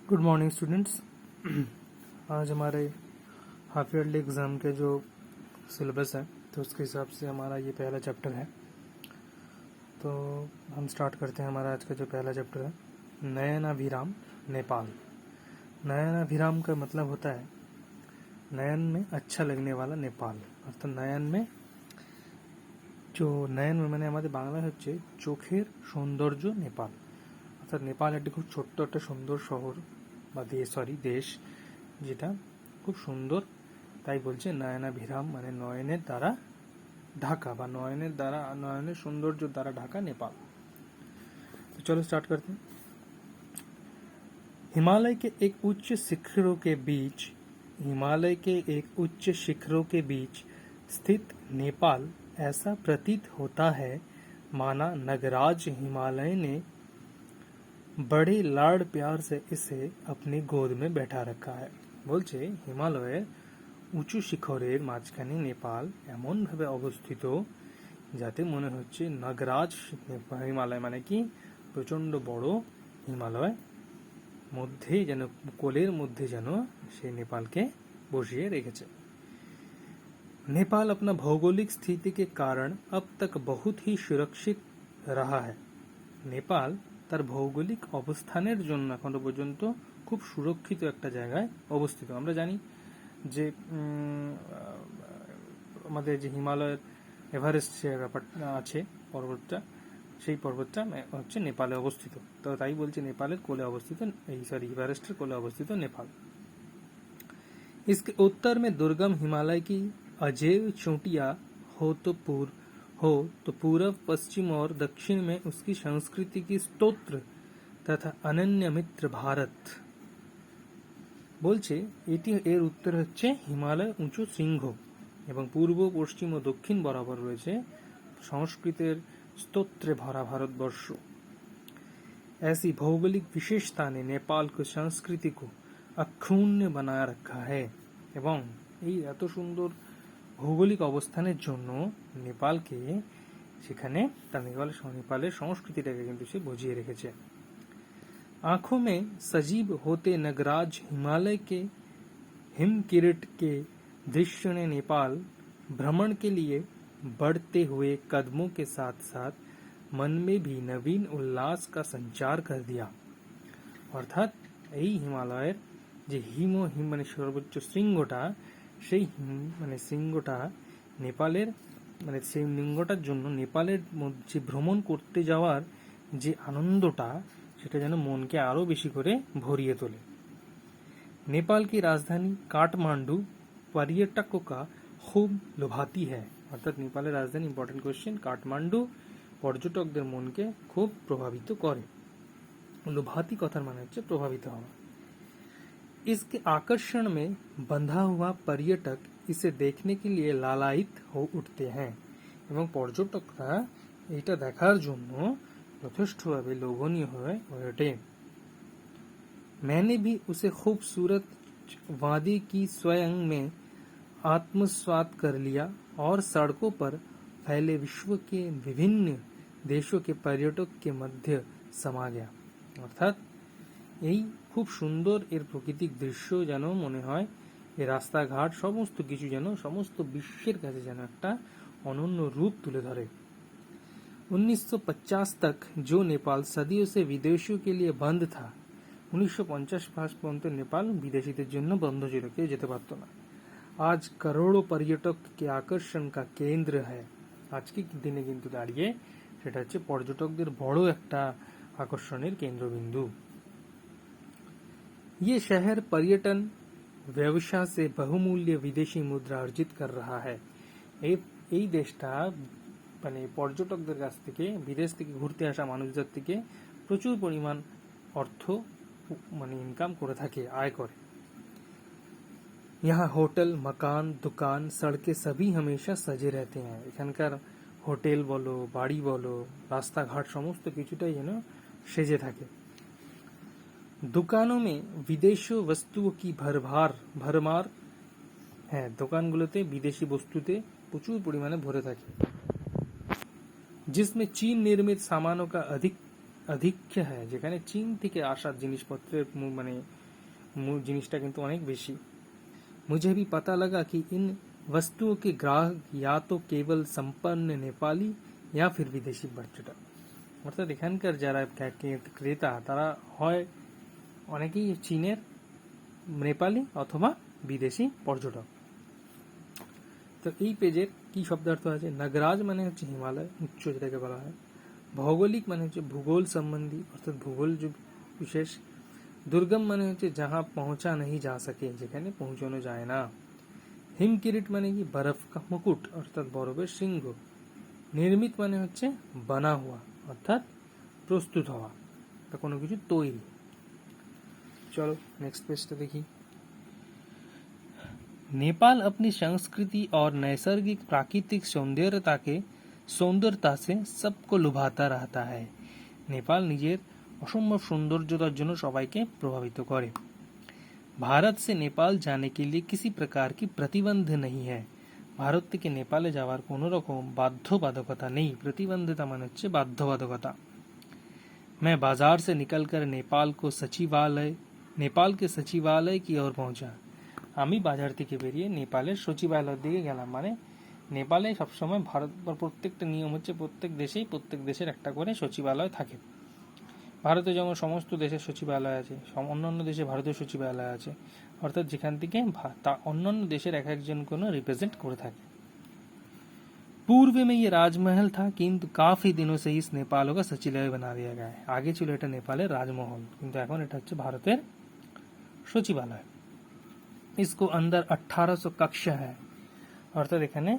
Good morning students. आज हमारे half yearly exam के जो सिलेबस है तो उसके हिसाब से हमारा ये पहला चैप्टर है। तो हम स्टार्ट करते हैं। हमारा आज का जो पहला चैप्टर है नयनाभिराम नेपाल। नयनाभिराम का मतलब होता है नयन में अच्छा लगने वाला नेपाल। अर्थात नयन में जो नयन में মানে আমাদের বাংলা হচ্ছে চোখের সৌন্দর্য নেপাল। অর্থাৎ নেপাল একটি খুব ছোট্ট একটা সুন্দর শহর বা দেশ যেটা খুব সুন্দর, তাই বলছে নয়নাভিরাম মানে নয়নের দ্বারা ঢাকা বা নয়নের सौंदर्य द्वारा ढाका नेपाल। तो चलो स्टार्ट करते हैं। हिमालय के एक उच्च शिखरों के बीच स्थित नेपाल ऐसा प्रतीत होता है माना नगराज हिमालय ने बड़े लाड़ प्यार से इसे अपनी गोद में बैठा रखा है। বলছে হিমালয়ের উঁচু শিখরের মাঝখানে নেপাল এমন ভাবে অবস্থিত যাতে মনে হচ্ছে নগরাজ হিমালয় মানে কি প্রচন্ড বড় হিমালয় মধ্যে যেন কোলের মধ্যে যেন সেই নেপালকে বসিয়ে রেখেছে। नेपाल अपना भौगोलिक स्थिति के कारण अब तक बहुत ही सुरक्षित रहा है। नेपाल তার ভৌগোলিক অবস্থানের জন্য এখনো পর্যন্ত খুব সুরক্ষিত একটা জায়গায় অবস্থিত। আমরা জানি যে আমাদের যে হিমালয়ের এভারেস্ট যে ব্যাপারটা আছে পর্বতটা, সেই পর্বতটা হচ্ছে নেপালে অবস্থিত। তো তাই বলছে নেপালের কোলে অবস্থিত এভারেস্টের कोले अवस्थित नेपाल। इसके उत्तर में दुर्गम हिमालय की अजैव चोटियां हो तो पूर्व पश्चिम और दक्षिण में उसकी संस्कृति की स्तोत्र तथा अनन्य मित्र भारत। বলছে এটি এর উত্তর হচ্ছে হিমালয় উঁচু শৃঙ্গ এবং পূর্ব পশ্চিম ও দক্ষিণ বরাবর রয়েছে সংস্কৃতের স্তোত্রে ভরা ভারতবর্ষ। ऐसी भौगोलिक विशेषता ने नेपाल को संस्कृति को अक्षुण्ण बनाए रखा है এবং এই এত সুন্দর ভৌগোলিক অবস্থানের জন্য নেপালকে সেখানে তার নেপালের সংস্কৃতিটাকে কিন্তু সে বজিয়ে রেখেছে। आंखों में सजीव होते नगराज हिमालय के हिमकिरीट के दृश्य ने नेपाल भ्रमण के लिए बढ़ते हुए कदमों के साथ साथ मन में भी नवीन उल्लास का संचार कर दिया। अर्थात এই হিমালয়ের যে হিম মানে সর্বোচ্চ শৃঙ্গটা, সেই মানে শৃঙ্গটা নেপালের মানে সেই লিঙ্গটার জন্য নেপালের মধ্যে ভ্রমণ করতে যাওয়ার যে আনন্দটা সেটা যেন মনকে আরো বেশি করে ভরিয়ে তোলে। नेपाल की राजधानी काठमांडू पर्यटकों का खूब लुभाती है। অর্থাৎ নেপালের রাজধানী ইম্পর্টেন্ট কোশ্চেন কাঠমান্ডু পর্যটকদের মনকে খুব প্রভাবিত করে। লুভাতি কথার মানে হচ্ছে প্রভাবিত হওয়া। इसके आकर्षण में बंधा हुआ पर्यटक इसे देखने के लिए लालायित हो उठते हैं এবং পর্যটকরা এটা দেখার জন্য যথেষ্টভাবে লোভনীয় হয়ে ওঠে। मैंने भी उसे खूबसूरत वादी की स्वयं में आत्मस्वाद कर लिया और सड़कों पर फैले विश्व के विभिन्न देशों के पर्यटक के मध्य समा गया। अर्थात এই খুব সুন্দর এর প্রাকৃতিক দৃশ্য যেন মনে হয় এই রাস্তাঘাট সমস্ত কিছু যেন সমস্ত বিশ্বের কাছে যেন একটা অনন্য রূপ তুলে ধরে। 1950 तक जो नेपाल सदियों से विदेशियों के लिए बंद था, 1950 পর্যন্ত নেপাল বিদেশীদের জন্য বন্ধ ছিল, কেউ যেতে পারতো না। आज करोड़ों पर्यटक के आकर्षण का केंद्र है। আজকে দিনে কিন্তু দাঁড়িয়ে সেটা হচ্ছে পর্যটকদের বড় একটা আকর্ষণের কেন্দ্রবিন্দু। ये शहर पर्यटन व्यवसाय से बहुमूल्य विदेशी मुद्रा अर्जित कर रहा है। এই দেশটা মানে পর্যটকদের কাছ থেকে বিদেশ থেকে ঘুরতে আসা মানুষদের থেকে প্রচুর পরিমাণ অর্থ মানে ইনকাম করে থাকে, আয় করে। यहाँ होटल मकान दुकान सड़कें सभी हमेशा सजे रहते हैं। এখানকার হোটেল বলো বাড়ি বলো রাস্তাঘাট সমস্ত কিছুটাই যেন সেজে থাকে। दुकानों में विदेशी वस्तुओं की भरमार है। দোকানগুলোতে বিদেশি বস্তুতে প্রচুর পরিমাণে ভরে থাকে। जिसमें चीन निर्मित सामानों का अधिक्य है, যেখানে চীন থেকে আসা জিনিসপত্রের জিনিসটা কিন্তু অনেক বেশি। मुझे भी पता लगा कि इन वस्तुओं के ग्राहक या तो केवल संपन्न नेपाली या फिर विदेशी पर्यटक। অর্থাৎ এখানকার যারা ক্রেতা তারা হয় অনেকেই চীনের, নেপালি অথবা বিদেশি পর্যটক। তো এই পেজের কি শব্দার্থ আছে? নগরাজ মানে হচ্ছে হিমালয়, উচ্চ যেটাকে বলা হয়। ভৌগোলিক মানে হচ্ছে ভূগোল সম্বন্ধী, অর্থাৎ ভূগোল বিশেষ। দুর্গম মানে হচ্ছে যাহা পৌঁছা नहीं जा सके, যেখানে পৌঁছানো যায় না। হিমকিরিট মানে কি? বরফ का মুকুট, অর্থাৎ বরফের সিংহ। নির্মিত মানে হচ্ছে বানা हुआ, অর্থাৎ প্রস্তুত হওয়া বা কোনো কিছু তৈরি। চলো নেক্সট পেজটা দেখি। नेपाल अपनी संस्कृति और नैसर्गिक प्राकृतिक सौंदर्यता से सबको लुभाता रहता है। नेपाल নিজের অসম্ভব সৌন্দর্যতার জন্য সবাইকে প্রভাবিত করে। भारत से नेपाल जाने के लिए किसी प्रकार की प्रतिबंध नहीं है। ভারত থেকে নেপালে যাওয়ার কোনো রকম বাধ্যবাধকতা নেই। প্রতিবন্ধকতা মানে হচ্ছে বাধ্যবাধকতা। मैं बाजार से निकलकर नेपाल के सचिवालय की ओर पहुंचा। আমি বাজার থেকে বেরিয়ে নেপালের সচিবালয়ের দিকে গেলাম। মানে নেপালে সবসময় ভারত প্রত্যেকটা নিয়ম হচ্ছে প্রত্যেক দেশের একটা করে সচিবালয় থাকে। ভারতে যেমন সমস্ত দেশের সচিবালয় আছে, অন্যান্য দেশে ভারতীয় সচিবালয় আছে, অর্থাৎ যেখান থেকে অন্যান্য দেশের এক একজন কোনো রিপ্রেজেন্ট করে থাকে। पूर्व में ये राजमहल था, किंतु काफी दिनों से इस नेपालों का सचिवालय बना दिया गया है। आगे ছিল এটা নেপালের রাজমহল, কিন্তু এখন এটা হচ্ছে ভারতের সচিবালয়। इसको अंदर 1800 कक्ष है, অর্থাৎ এখানে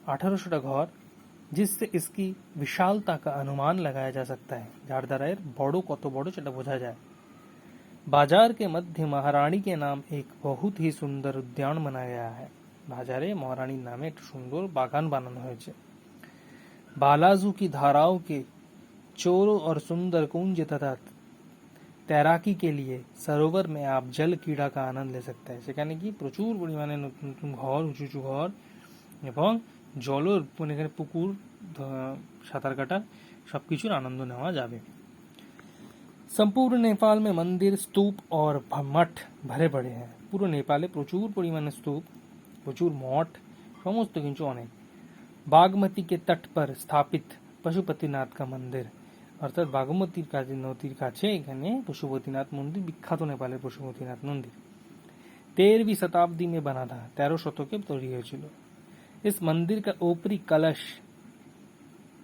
1800টা ঘর, जिससे इसकी विशालता का अनुमान लगाया जा सकता है, যার দ্বারা এর বড় কত বড় সেটা বোঝা যায়। बाजार के मध्य महारानी के नाम एक बहुत ही सुंदर उद्यान बनाया गया है। बाजारे महारानी नामे एक सुंदर बागान बनाना হয়েছে। बालाजू की धाराओं के चोरों और सुंदर कुंज तथा तैराकी के लिए सरोवर में आप जल क्रीड़ा का आनंद ले सकते हैं। সেখানে কি প্রচুর পরিমাণে নতুন নতুন ঘর, উঁচু উঁচু ঘর এবং জলর এখানে পুকুর, সাঁতার কাটা সবকিছুর আনন্দ নেওয়া যাবে। संपूर्ण नेपाल में मंदिर, स्तूप और मठ भरे पड़े हैं। পুরো নেপালে প্রচুর পরিমাণে স্তূপ, প্রচুর মঠ, সমস্ত কিছু অনেক। बागमती के तट पर स्थापित पशुपतिनाथ का मंदिर, অর্থাৎ বাগমতীর নদীর কাছে এখানে পশুপতিনাথ মন্দির, বিখ্যাত নেপালের পশুপতিনাথ মন্দির। 13वीं शताब्दी में बना था, 13 শতকে তৈরি হয়েছিল। इस मंदिर का ऊपरी कलश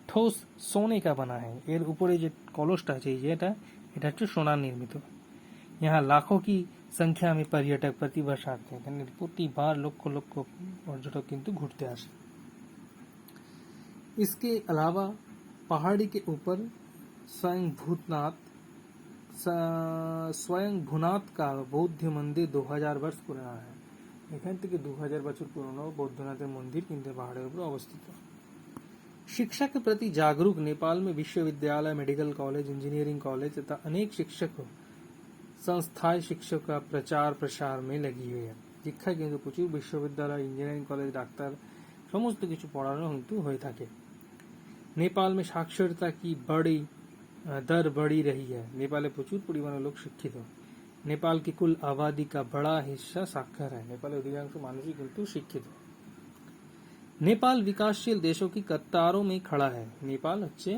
ठोस सोने का बना है। এর উপরে যে কলসটা আছে যেটা, এটা হচ্ছে সোনার নির্মিত। यहाँ लाखों की संख्या में पर्यटक प्रतिवर्ष आते हैं। এখানে প্রতিবার লক্ষ লক্ষ পর্যটক কিন্তু ঘুরতে আসে। इसके अलावा पहाड़ी के ऊपर स्वयं भूनाथ का बौद्ध मंदिर 2000 वर्ष पुराना है। এখান থেকে 2000 বছর পুরনো বৌদ্ধনাথের মন্দির কিন্তু পাহাড়ের উপর অবস্থিত। शिक्षा के प्रति जागरूक नेपाल में विश्वविद्यालय, मेडिकल कॉलेज, इंजीनियरिंग कॉलेज तथा अनेक शिक्षक संस्थाएं शिक्षक का प्रचार प्रसार में लगी हुई है। শিক্ষা কিন্তু প্রচুর বিশ্ববিদ্যালয়, ইঞ্জিনিয়ারিং কলেজ, ডাক্তার সমস্ত কিছু পড়ানো কিন্তু হয়ে থাকে। नेपाल में साक्षरता की दर बढ़ी रही है। नेपाले প্রচুর পরিমাণে লোক শিক্ষিত। नेपाल की कुल आबादी का बड़ा हिस्सा साक्षर है। नेपाले अधिकांश মানুষই কিন্তু শিক্ষিত। नेपाल विकासशील देशों की कतारों में खड़ा है। नेपाल হচ্ছে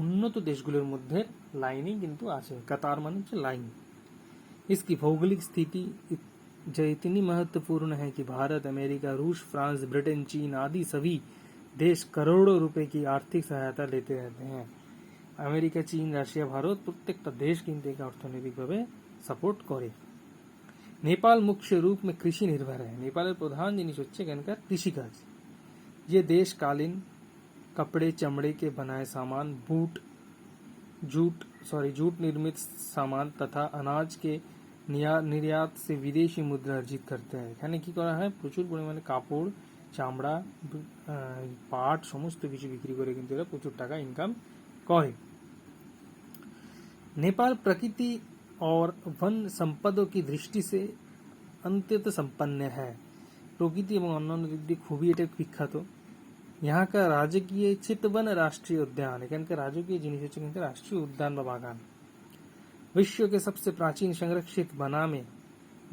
উন্নত দেশগুলোর মধ্যে লাইনেই কিন্তু আছে। कतार মানে হচ্ছে লাইন। इसकी भौगोलिक स्थिति जो इतनी महत्वपूर्ण है कि भारत, अमेरिका, रूस, फ्रांस, ब्रिटेन, चीन आदि सभी देश करोड़ों रुपए की आर्थिक सहायता लेते रहते हैं। আমেরিকা, চীন, রাশিয়া, ভারত প্রত্যেকটা দেশ কিন্তু একে অর্থনৈতিকভাবে সাপোর্ট করে। नेपाल मुख्य रूप में कृषि निर्भर है। नेपालेর প্রধান জিনিস হচ্ছে এখানকার কৃষিকাজ। ये देश कालीन, कपड़े, चमड़े के बनाए सामान, जूट निर्मित सामान तथा अनाज के निर्यात से विदेशी मुद्रा अर्जित करते हैं। এখানে কি করা হয়? প্রচুর পরিমাণে কাপড়, চামড়া, পাট সমস্ত কিছু বিক্রি করে কিন্তু এরা প্রচুর টাকা ইনকাম করে। नेपाल प्रकृति और वन संपदों की दृष्टि से अत्यंत संपन्न है। প্রকৃতি এবং অন্যান্য দিক দিয়ে খুবই এটা বিখ্যাত। यहाँ का राजकीय चितवन राष्ट्रीय उद्यान, এখানকার রাজকীয় জিনিস হচ্ছে কিন্তু রাষ্ট্রীয় উদ্যান বা বাগান। विश्व के सबसे प्राचीन संरक्षित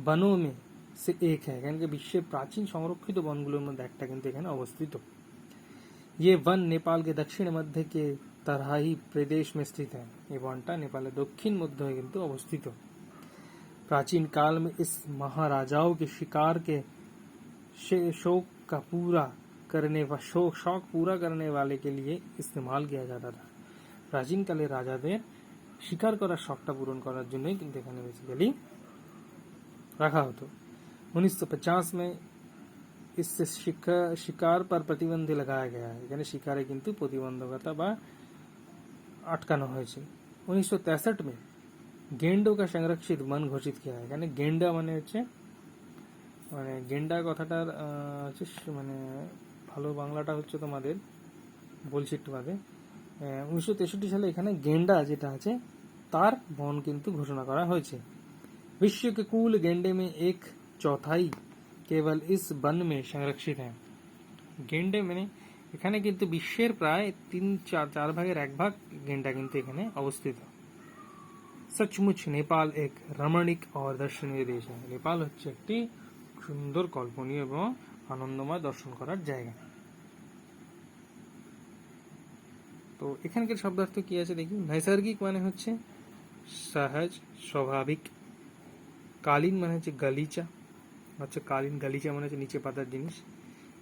वनों में से एक है, এখানকার বিশ্বের প্রাচীন সংরক্ষিত বনগুলোর মধ্যে একটা কিন্তু এখানে অবস্থিত। ये वन नेपाल के दक्षिण मध्य के तराई प्रदेश में स्थित है, ये वनটা নেপালের দক্ষিণ মধ্যে কিন্তু অবস্থিত। प्राचीन काल में इस महाराजाओं के शिकार के शौक पूरा करने वाले के लिए इस्तेमाल किया जाता था। प्राचीन काले রাজাদের শিকার করার শখটা পূরণ করার জন্যই কিন্তু এখানে বেসিক্যালি রাখা হতো। 1950 में इससे शिकार पर प्रतिबंध लगाया गया है, এখানে শিকারে কিন্তু প্রতিবন্ধকতা বা আটকানো হয়েছে। 1963 में गेंडों का संरक्षित वन घोषित किया है, এখানে গেন্ডা মানে হচ্ছে মানে গেন্ডা কথাটার হচ্ছে মানে ভালো বাংলাটা হচ্ছে তোমাদের বলছি একটু বাদে। 1963 সালে এখানে গেন্ডা যেটা আছে তার বন কিন্তু ঘোষণা করা হয়েছে। विश्व के कुल गेंडे में 1/4 केवल इस वन में संरक्षित है। গেন্ডে মানে এখানে কিন্তু বিশ্বের প্রায় 3/4 ভাগের 1 ভাগ গেন্ডা কিন্তু এখানে অবস্থিত। सचमुच नेपाल एक रमणीक और दर्शनीय देश है, নেপাল হচ্ছে একটি সুন্দর কল্পনীয় এবং আনন্দময় দর্শন করার জায়গা। তো এখানকার শব্দার্থ কি আছে দেখি। নৈসর্গিক মানে হচ্ছে সহজ স্বাভাবিক, কালীন মানে হচ্ছে গালিচা, হচ্ছে কালীন গালিচা মানে হচ্ছে নিচে পাতার জিনিস,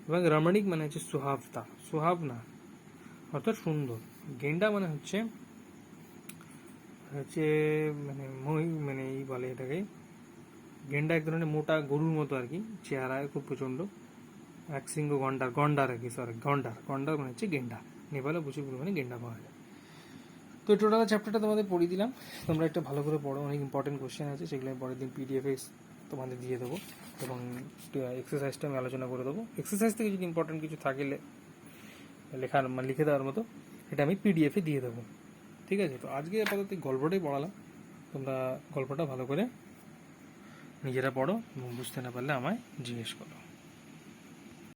এবং রমণীক মানে হচ্ছে সুহাবনা অর্থাৎ সুন্দর। গেন্ডা মানে হচ্ছে মানে মানে এই বলে এটাকে, গেন্ডা এক ধরনের মোটা গরুর মতো আর কি, চেহারায় খুব প্রচন্ড, এক শৃঙ্গ গন্ডার আর কি, সরি গন্ডার মানে হচ্ছে গেন্ডা। নেপালে প্রচুর পরিমাণে গেন্ডা পাওয়া যায়। তো টোটাল চ্যাপ্টারটা তোমাদের পড়িয়ে দিলাম, তোমরা একটা ভালো করে পড়ো, অনেক ইম্পর্টেন্ট কোশ্চেন আছে, সেগুলো আমি পরের দিন পিডিএফে তোমাদের দিয়ে দেবো, এবং এক্সারসাইজটা আমি আলোচনা করে দেবো। এক্সারসাইজ থেকে যদি ইম্পর্টেন্ট কিছু থাকে লেখার মানে লিখে দেওয়ার মতো, এটা আমি পিডিএফে দিয়ে দেবো, ঠিক আছে। তো আজকে আপাতত গল্পটাই পড়ালাম, তোমরা গল্পটা ভালো করে নিজেরা পড়ো এবং বুঝতে না পারলে আমায় জিজ্ঞেস করো।